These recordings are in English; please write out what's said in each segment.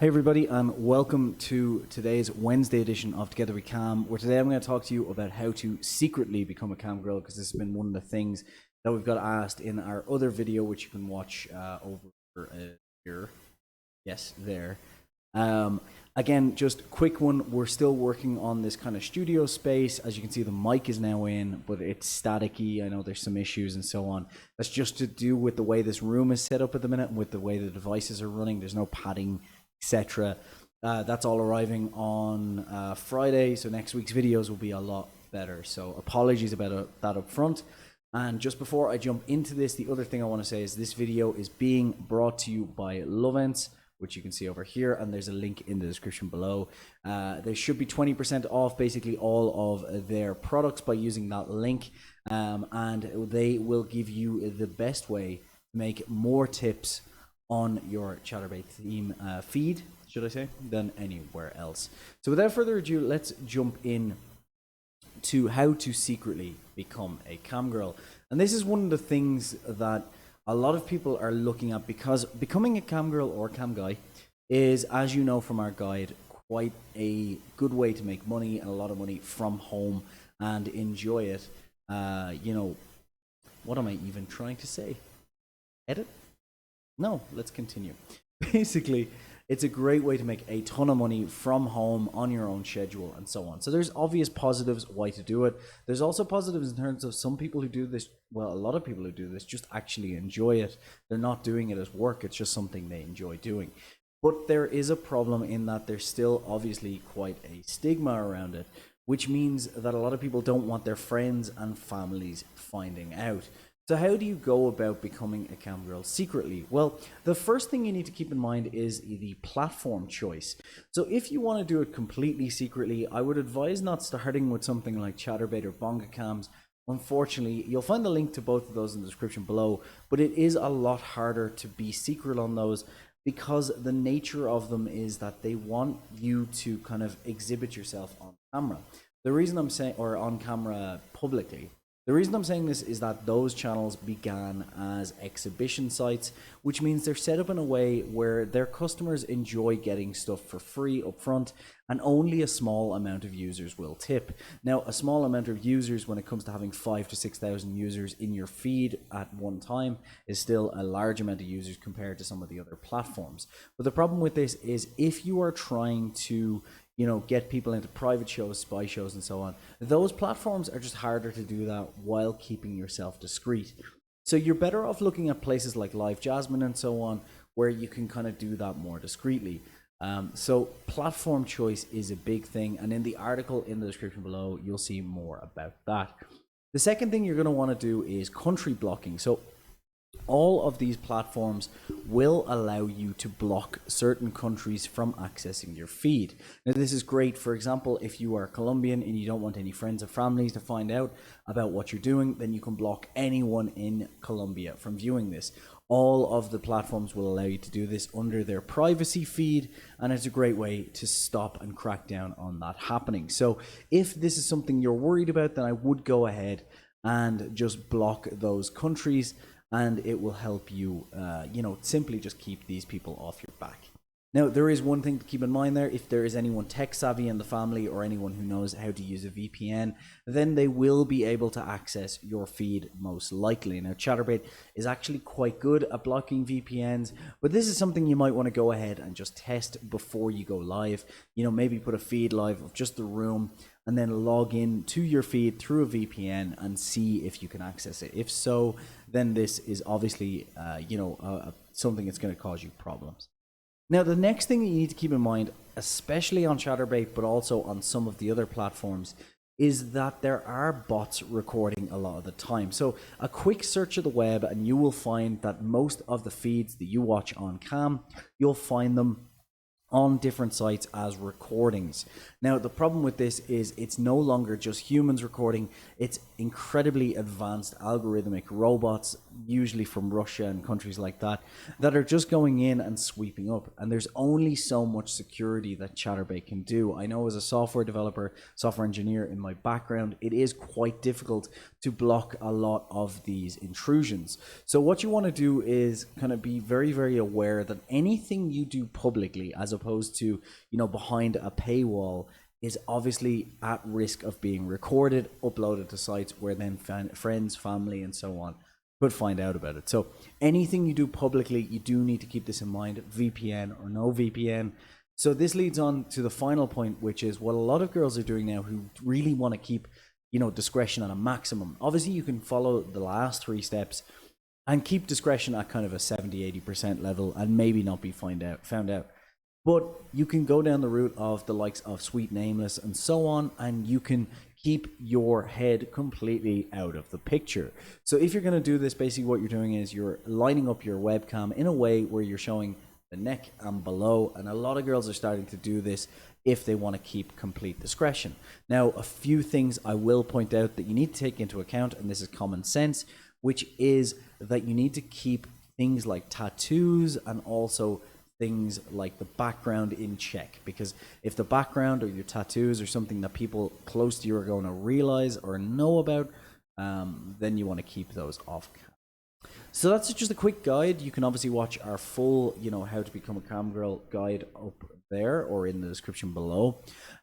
Hey everybody, and welcome to today's Wednesday edition of Together We Cam, where today I'm going to talk to you about how to secretly become a cam girl, because this has been one of the things that we've got asked in our other video, which you can watch over here. Yes, there. Again, just quick one, we're still working on this kind of studio space. As you can see, the mic is now in, but it's staticky. I know there's some issues and so on. That's just to do with the way this room is set up at the minute and with the way the devices are running. There's no padding, etc. That's all arriving on Friday, so next week's videos will be a lot better. So apologies about that up front. And just before I jump into this, the other thing I want to say is this video is being brought to you by Lovence, which you can see over here, and there's a link in the description below. There should be 20% off basically all of their products by using that link, and they will give you the best way to make more tips on your Chaturbate theme feed, should I say, than anywhere else. So without further ado, let's jump in to how to secretly become a cam girl. And this is one of the things that a lot of people are looking at, because becoming a cam girl or cam guy is, as you know from our guide, quite a good way to make money, and a lot of money from home, and enjoy it. You know, what am I even trying to say? Edit? No, let's continue. Basically, it's a great way to make a ton of money from home on your own schedule and so on. So there's obvious positives why to do it. There's also positives in terms of some people who do this, well, a lot of people who do this just actually enjoy it. They're not doing it as work, it's just something they enjoy doing. But there is a problem in that there's still obviously quite a stigma around it, which means that a lot of people don't want their friends and families finding out. So how do you go about becoming a cam girl secretly? Well, the first thing you need to keep in mind is the platform choice. So if you want to do it completely secretly, I would advise not starting with something like Chaturbate or Bonga Cams. Unfortunately, you'll find the link to both of those in the description below, but it is a lot harder to be secret on those, because the nature of them is that they want you to kind of exhibit yourself on camera. The reason I'm saying, or on camera publicly, the reason I'm saying this is that those channels began as exhibition sites, which means they're set up in a way where their customers enjoy getting stuff for free up front, and only a small amount of users will tip. Now, a small amount of users when it comes to having 5,000 to 6,000 users in your feed at one time is still a large amount of users compared to some of the other platforms. But the problem with this is, if you are trying to get people into private shows, spy shows, and so on, those platforms are just harder to do that while keeping yourself discreet. So you're better off looking at places like Live Jasmine and so on, where you can kind of do that more discreetly. So platform choice is a big thing, and in the article in the description below, you'll see more about that. The second thing you're going to want to do is country blocking. So all of these platforms will allow you to block certain countries from accessing your feed. Now, this is great, for example, if you are Colombian and you don't want any friends or families to find out about what you're doing, then you can block anyone in Colombia from viewing this. All of the platforms will allow you to do this under their privacy feed, and it's a great way to stop and crack down on that happening. So if this is something you're worried about, then I would go ahead and just block those countries, and it will help you, simply just keep these people off your back. Now, there is one thing to keep in mind there. If there is anyone tech savvy in the family, or anyone who knows how to use a VPN, then they will be able to access your feed most likely. Now, Chaturbate is actually quite good at blocking VPNs, but this is something you might want to go ahead and just test before you go live. Maybe put a feed live of just the room, and then log in to your feed through a VPN and see if you can access it. If so, then this is obviously, something that's going to cause you problems. Now, the next thing that you need to keep in mind, especially on Chaturbate, but also on some of the other platforms, is that there are bots recording a lot of the time. So a quick search of the web, and you will find that most of the feeds that you watch on cam, you'll find them on different sites as recordings. Now, the problem with this is it's no longer just humans recording, it's incredibly advanced algorithmic robots, usually from Russia and countries like that, that are just going in and sweeping up. And there's only so much security that Chaturbate can do. I know as a software developer, software engineer in my background, it is quite difficult to block a lot of these intrusions. So what you want to do is kind of be very, very aware that anything you do publicly as a opposed to, behind a paywall, is obviously at risk of being recorded, uploaded to sites where then friends, family, and so on could find out about it. So anything you do publicly, you do need to keep this in mind, VPN or no VPN. So this leads on to the final point, which is what a lot of girls are doing now who really want to keep, discretion at a maximum. Obviously, you can follow the last 3 steps and keep discretion at kind of a 70-80% level and maybe not be found out. But you can go down the route of the likes of Sweet Nameless and so on, and you can keep your head completely out of the picture. So if you're going to do this, basically what you're doing is you're lining up your webcam in a way where you're showing the neck and below, and a lot of girls are starting to do this if they want to keep complete discretion. Now, a few things I will point out that you need to take into account, and this is common sense, which is that you need to keep things like tattoos and also things like the background in check, because if the background or your tattoos are something that people close to you are going to realize or know about, then you want to keep those off camera. So that's just a quick guide. You can obviously watch our full, how to become a cam girl guide up there or in the description below.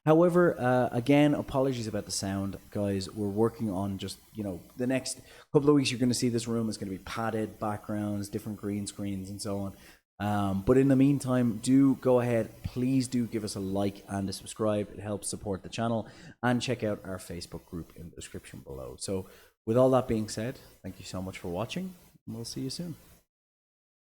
However, again, apologies about the sound, guys. We're working on just, the next couple of weeks, you're going to see this room is going to be padded backgrounds, different green screens and so on. But in the meantime, do go ahead. Please do give us a like and a subscribe. It helps support the channel, and check out our Facebook group in the description below. So with all that being said, thank you so much for watching. We'll see you soon.